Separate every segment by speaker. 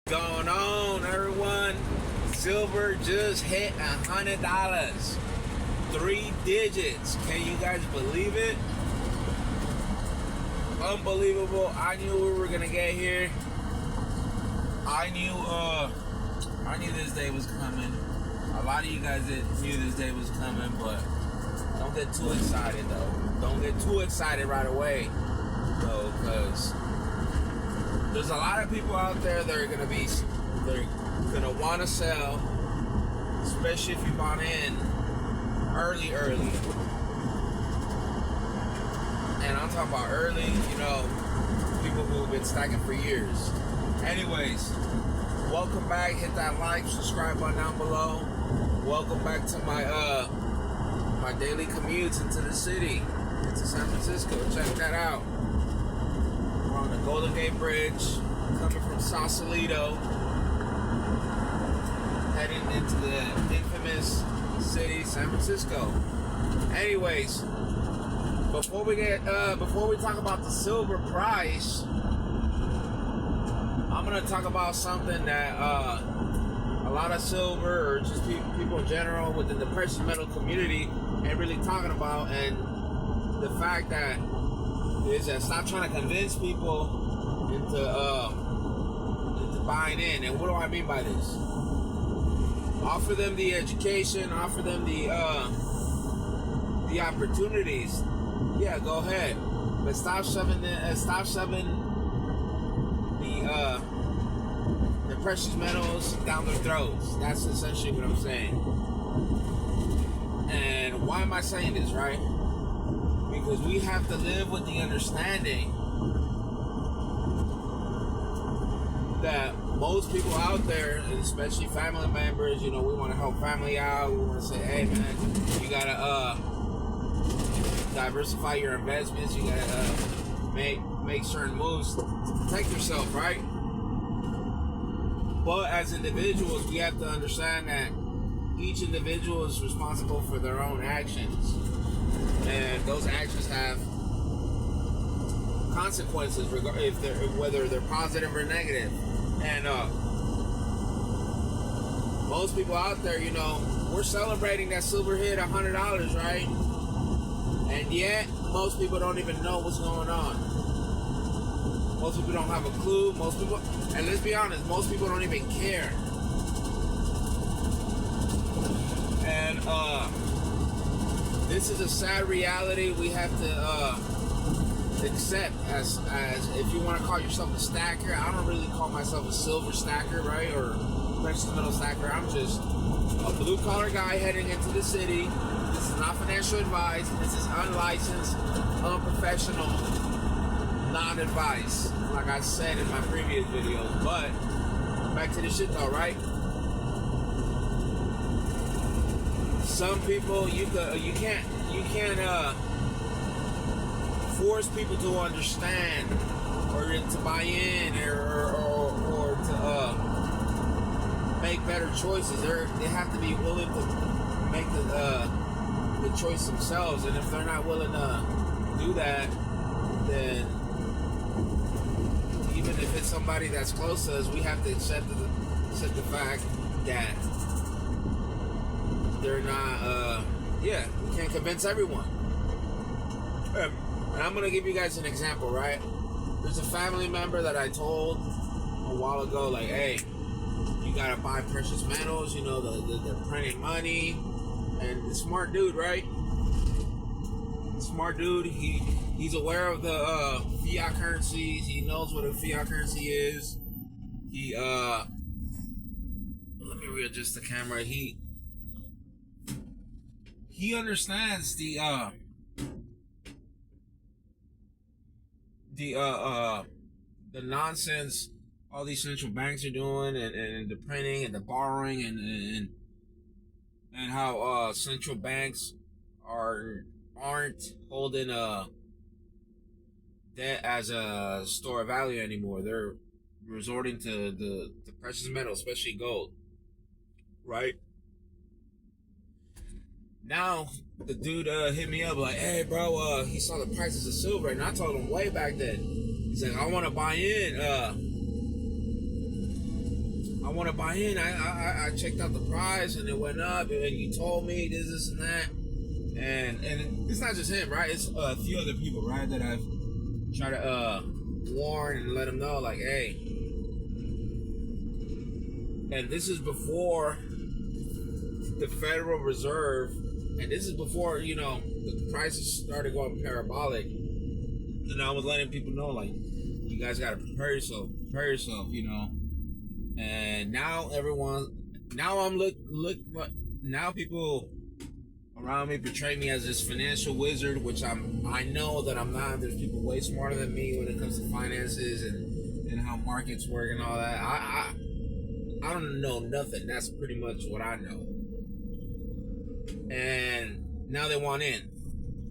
Speaker 1: Going on, everyone? Silver just hit $100. 3 digits. Can you guys believe it? Unbelievable. I knew we were gonna get here. I knew this day was coming. A lot of you guys knew this day was coming, but don't get too excited though. Don't get too excited right away, though, because there's a lot of people out there that are gonna want to sell, especially if you bought in early. And I'm talking about early, people who've been stacking for years. Anyways, welcome back. Hit that like, subscribe button down below. Welcome back to my my daily commutes into the city, into San Francisco. Check that out. We're on the Golden Gate Bridge, coming from Sausalito, heading into the infamous city, San Francisco. Anyways, before we talk about the silver price, I'm gonna talk about something that a lot of silver, or just people in general within the precious metal community, ain't really talking about, and the fact that is that stop trying to convince people into buying in. And what do I mean by this? Offer them the education, offer them the opportunities. Yeah, go ahead, but stop shoving the precious metals down their throats. That's essentially what I'm saying. And why am I saying this, right? Because we have to live with the understanding that most people out there, and especially family members, we want to help family out. We want to say, hey man, you gotta diversify your investments. You gotta make certain moves to protect yourself, right? But as individuals, we have to understand that each individual is responsible for their own actions, and those actions have consequences, whether they're positive or negative. And most people out there, we're celebrating that silver hit $100, right? And yet, most people don't even know what's going on. Most people don't have a clue. Most people, and let's be honest, most people don't even care. And this is a sad reality we have to accept as if you want to call yourself a stacker. I don't really call myself a silver stacker, right? Or precious metal stacker. I'm just a blue collar guy heading into the city. This is not financial advice. This is unlicensed, unprofessional, non-advice, like I said in my previous videos. But back to the shit though, right? Some people you can't force people to understand or to buy in or to make better choices. They have to be willing to make the choice themselves, and if they're not willing to do that, then even if it's somebody that's close to us, we have to accept the fact that they're not, we can't convince everyone. And I'm going to give you guys an example, right? There's a family member that I told a while ago, like, hey, you got to buy precious metals, they're printing money. And the smart dude, right? Smart dude, he's aware of the fiat currencies. He knows what a fiat currency is. Let me readjust the camera. He understands the nonsense all these central banks are doing, and the printing and the borrowing and how central banks aren't holding debt as a store of value anymore. They're resorting to the precious metal, especially gold, right? Now the dude hit me up like, hey bro, he saw the prices of silver, and I told him way back then. He's like, I want to buy in. want to buy in. I checked out the price and it went up, and you told me this and that, and it's not just him, right? It's a few other people, right, that I've tried to warn and let them know, like, hey. And this is before the Federal Reserve, and this is before, you know, the prices started going parabolic. And I was letting people know, like, you guys gotta prepare yourself, you know. And now now people around me portray me as this financial wizard, which I know that I'm not. There's people way smarter than me when it comes to finances and how markets work and all that. I don't know nothing. That's pretty much what I know. And now they want in.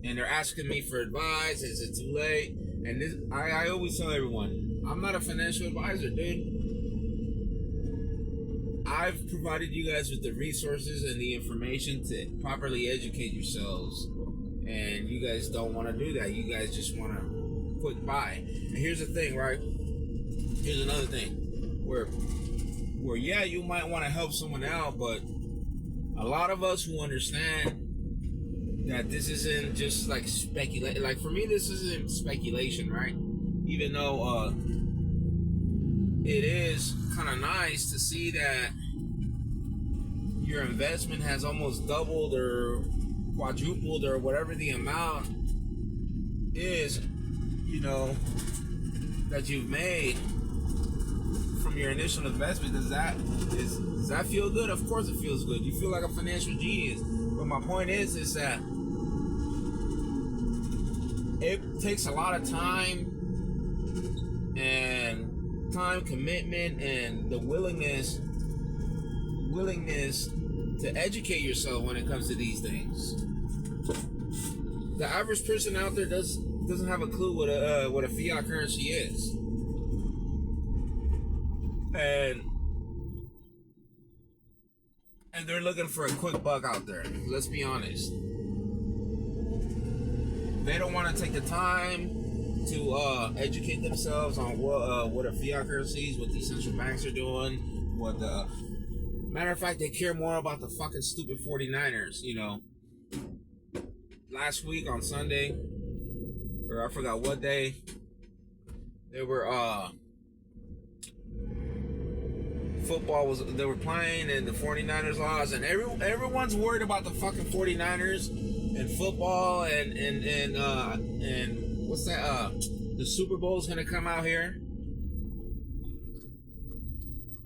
Speaker 1: And they're asking me for advice. Is it too late? And this, I always tell everyone, I'm not a financial advisor, dude. I've provided you guys with the resources and the information to properly educate yourselves. And you guys don't want to do that. You guys just want to put by. And here's the thing, right? Here's another thing. Where yeah, you might want to help someone out, but a lot of us who understand that this isn't just like speculation. Like for me, this isn't speculation, right? Even though it is kind of nice to see that your investment has almost doubled or quadrupled or whatever the amount is, you know, that you've made from your initial investment. Does that feel good? Of course it feels good. You feel like a financial genius. But my point is that it takes a lot of time, commitment, and the willingness to educate yourself when it comes to these things. The average person out there doesn't have a clue what a fiat currency is, and they're looking for a quick buck out there. Let's be honest. They don't want to take the time to educate themselves on what a fiat currency is, what these central banks are doing. Matter of fact, they care more about the fucking stupid 49ers. You know, last week on Sunday, or I forgot what day, they were they were playing, and the 49ers lost, and everyone's worried about the fucking 49ers and football and what's that? The Super Bowl's gonna come out here,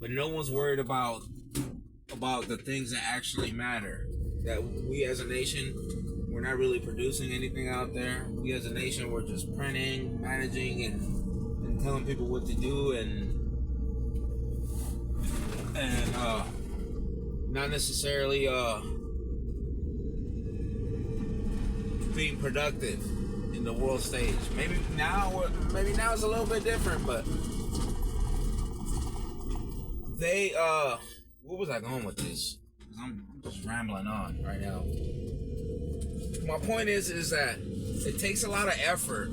Speaker 1: but no one's worried about the things that actually matter. That we as a nation, we're not really producing anything out there. We as a nation, we're just printing, managing, and telling people what to do, and not necessarily being productive in the world stage. Maybe now it's a little bit different, but they where was I going with this? Because I'm just rambling on right now. My point is that it takes a lot of effort.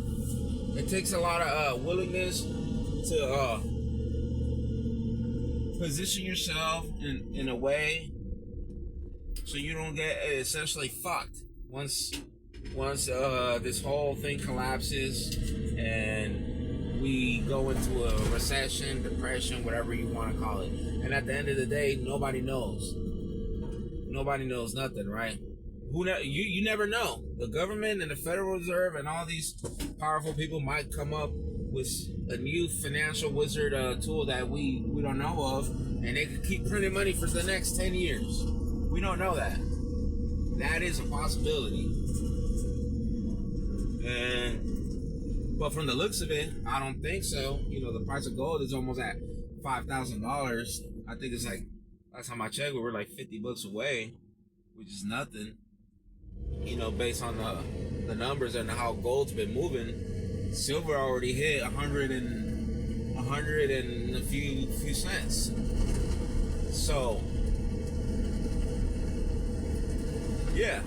Speaker 1: It takes a lot of willingness to position yourself in a way so you don't get essentially fucked once this whole thing collapses and we go into a recession, depression, whatever you want to call it. And at the end of the day, nobody knows. Nobody knows nothing, right? You never know. The government and the Federal Reserve and all these powerful people might come up with a new financial wizard tool that we don't know of, and they could keep printing money for the next 10 years. We don't know that. That is a possibility. But from the looks of it, I don't think so. You know, the price of gold is almost at $5,000. I think it's like, last time I checked, we were like $50 away, which is nothing. You know, based on the numbers and how gold's been moving. Silver already hit 100 and a few cents. So yeah,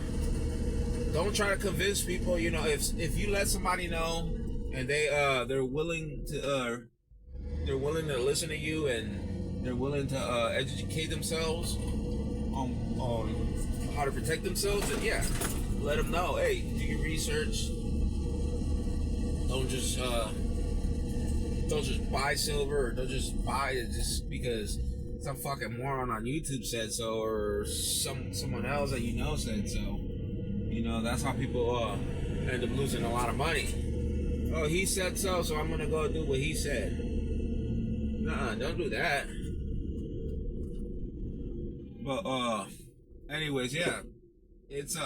Speaker 1: don't try to convince people. You know, if you let somebody know and they're willing to listen to you and they're willing to educate themselves on how to protect themselves, then yeah, let them know. Hey, do your research. Don't just buy silver, or don't just buy it just because some fucking moron on YouTube said so, or someone else that you know said so. You know, that's how people end up losing a lot of money. Oh, he said so I'm gonna go do what he said. Nuh-uh, don't do that. But anyways, yeah, it's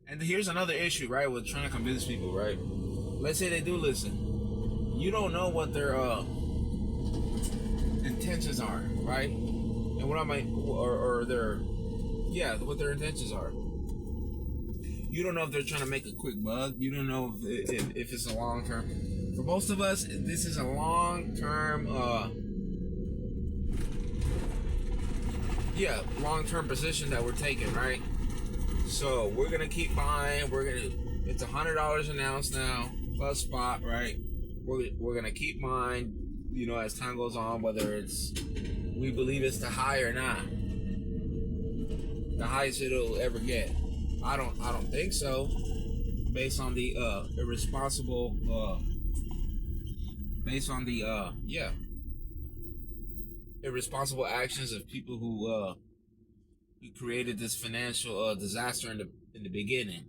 Speaker 1: and here's another issue, right, with trying to convince people, right? Let's say they do listen. You don't know what their intentions are, right? And what I might, or their, yeah, what their intentions are. You don't know if they're trying to make a quick buck. You don't know if it's a long term. For most of us, this is a long term, long term position that we're taking, right? So we're gonna keep buying. It's $100 an ounce now plus spot, right? We're gonna keep buying, you know, as time goes on, whether we believe it's the high or not, the highest it'll ever get. I don't think so, based on the irresponsible, irresponsible actions of people who created this financial disaster in the beginning.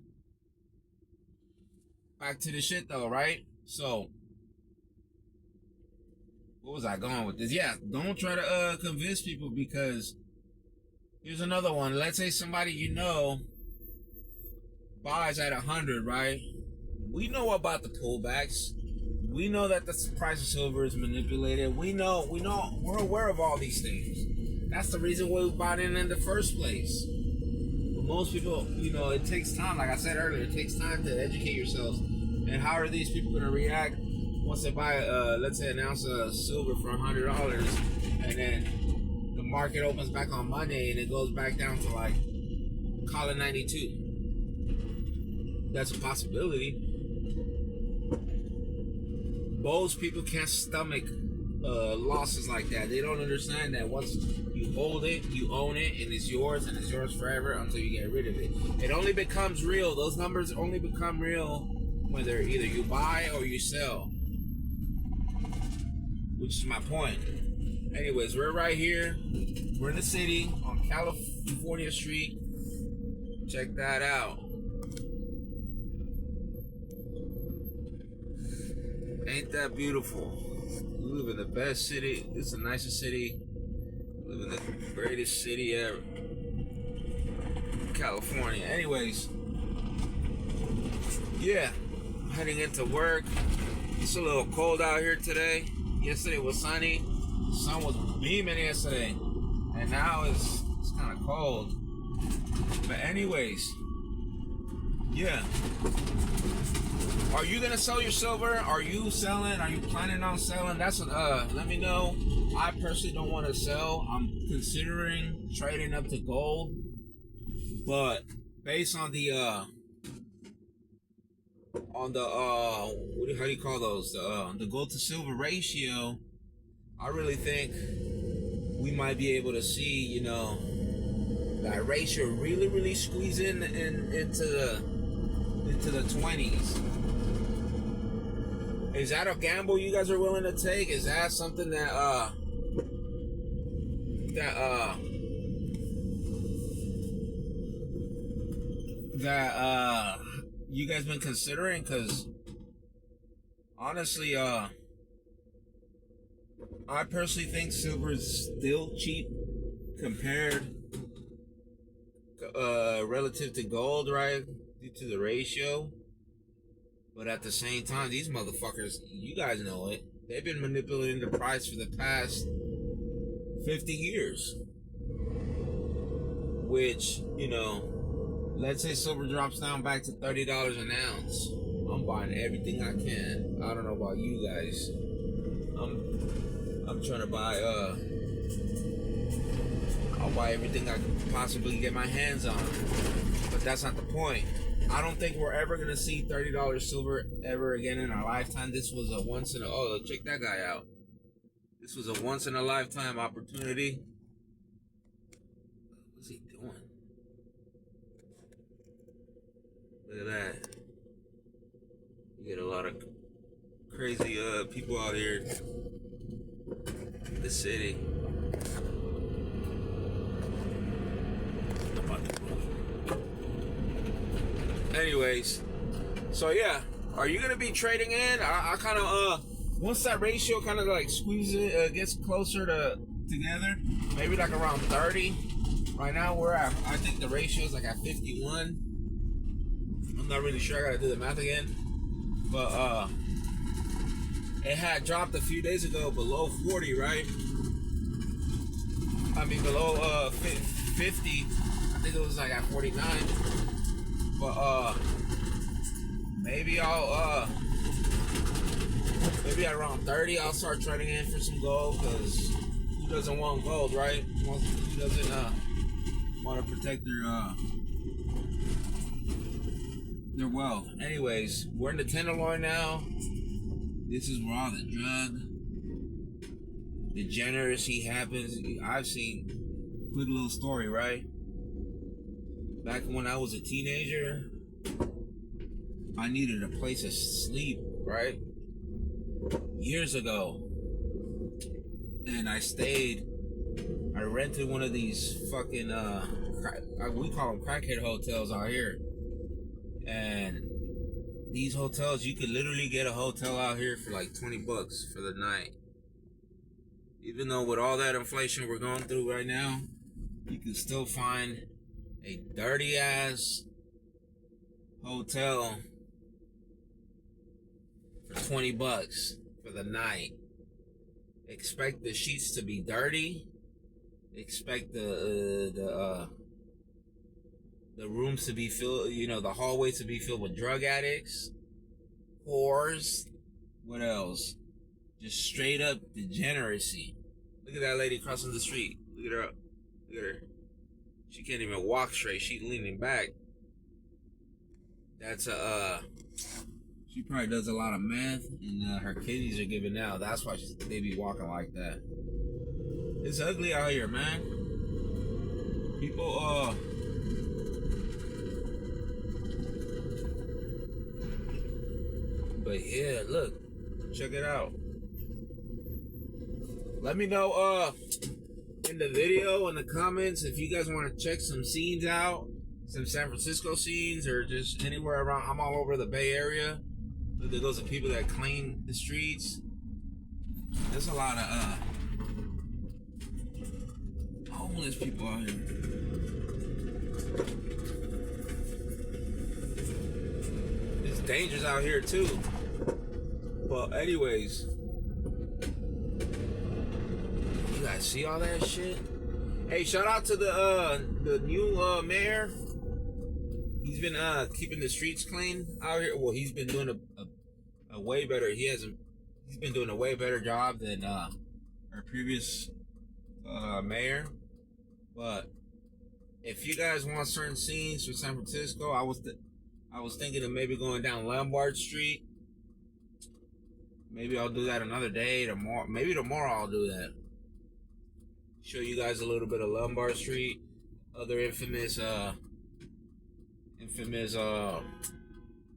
Speaker 1: Back to the shit though, right? So, what was I going with this? Yeah, don't try to convince people, because here's another one. Let's say somebody you know buys at 100, right? We know about the pullbacks. We know that the price of silver is manipulated. We're aware of all these things. That's the reason why we bought in the first place. But most people, you know, it takes time. Like I said earlier, it takes time to educate yourselves. And how are these people going to react once they buy, let's say, an ounce of silver for $100, and then the market opens back on Monday and it goes back down to, like, call it 92? That's a possibility. Most people can't stomach losses like that. They don't understand that once you hold it, you own it, and it's yours forever until you get rid of it. It only becomes real. Those numbers only become real whether either you buy or you sell, which is my point. Anyways, we're right here. We're in the city on California Street. Check that out. Ain't that beautiful? We live in the best city. It's the nicest city. We live in the greatest city ever. California. Anyways, yeah, I'm heading into work. It's a little cold out here today. Yesterday was sunny. The sun was beaming yesterday. And now it's kind of cold. But anyways, yeah. Are you gonna sell your silver? Are you selling? Are you planning on selling? That's let me know. I personally don't want to sell. I'm considering trading up to gold, but based on the how do you call those? The gold to silver ratio, I really think we might be able to see, you know, that ratio really squeeze into the 20s. Is that a gamble you guys are willing to take? Is that something that you guys been considering? Because honestly, I personally think silver is still cheap compared relative to gold, right? Due to the ratio. But at the same time, these motherfuckers, you guys know it, they've been manipulating the price for the past 50 years. Which, you know, let's say silver drops down back to $30 an ounce. I'm buying everything I can. I don't know about you guys. I'm trying to buy, I'll buy everything I can possibly get my hands on. But that's not the point. I don't think we're ever going to see $30 silver ever again in our lifetime. This was a once in a... Oh, check that guy out. This was a once in a lifetime opportunity. What's he doing? Look at that. You get a lot of crazy people out here in the city. Anyways, so yeah, are you gonna be trading in? I kind of once that ratio kind of like squeezes it, gets closer to together, maybe like around 30. Right now we're at, I think the ratio is like at 51. I'm not really sure. I gotta do the math again, but it had dropped a few days ago below 40, right? I mean below 50. I think it was like at 49. But maybe I'll maybe at around 30 I'll start trading in for some gold, because who doesn't want gold, right? Who doesn't want to protect their wealth? Anyways, we're in the Tenderloin now. This is where all the drug degeneracy happens. I've seen, quick little story, right? Back when I was a teenager, I needed a place to sleep, right? Years ago. And I rented one of these fucking, we call them crackhead hotels out here. And these hotels, you could literally get a hotel out here for like 20 bucks for the night. Even though with all that inflation we're going through right now, you can still find a dirty ass hotel for 20 bucks for the night. Expect the sheets to be dirty. Expect the rooms to be filled, the hallways to be filled with drug addicts, whores. What else? Just straight up degeneracy. Look at that lady crossing the street. Look at her. Look at her. She can't even walk straight. She's leaning back. That's she probably does a lot of meth, and her kidneys are giving out. That's why they be walking like that. It's ugly out here, man. People, but yeah, look, check it out. Let me know, in the video, in the comments, if you guys want to check some scenes out, some San Francisco scenes, or just anywhere around. I'm all over the Bay Area. There goes the people that clean the streets. There's a lot of homeless people out here. It's dangerous out here too. But anyways, you guys see all that shit? Hey, shout out to the new mayor. He's been keeping the streets clean out here. Well, he's been doing a way better. He's been doing a way better job than our previous mayor. But if you guys want certain scenes for San Francisco, I was thinking of maybe going down Lombard Street. Maybe I'll do that another day. Tomorrow, maybe tomorrow I'll do that. Show you guys a little bit of Lombard Street, other infamous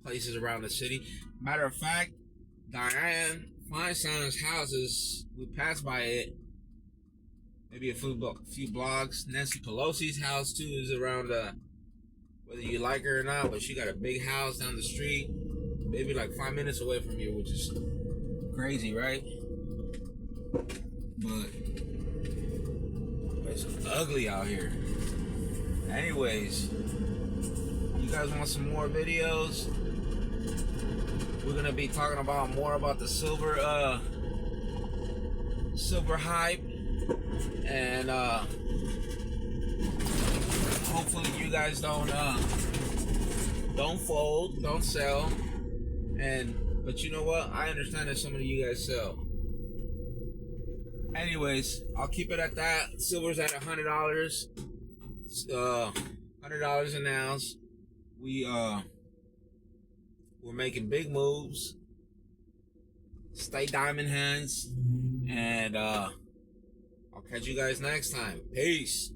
Speaker 1: places around the city. Matter of fact, Dianne Feinstein's house we passed by it maybe a few blocks. Nancy Pelosi's house too is around, whether you like her or not, but she got a big house down the street, maybe like 5 minutes away from you, which is crazy, right? But it's ugly out here. Anyways, you guys want some more videos? We're gonna be talking about more about the silver hype, and hopefully you guys don't fold, don't sell. But you know what? I understand that some of you guys sell. Anyways, I'll keep it at that. Silver's at $100. $100 an ounce. We're making big moves. Stay diamond hands, And I'll catch you guys next time. Peace.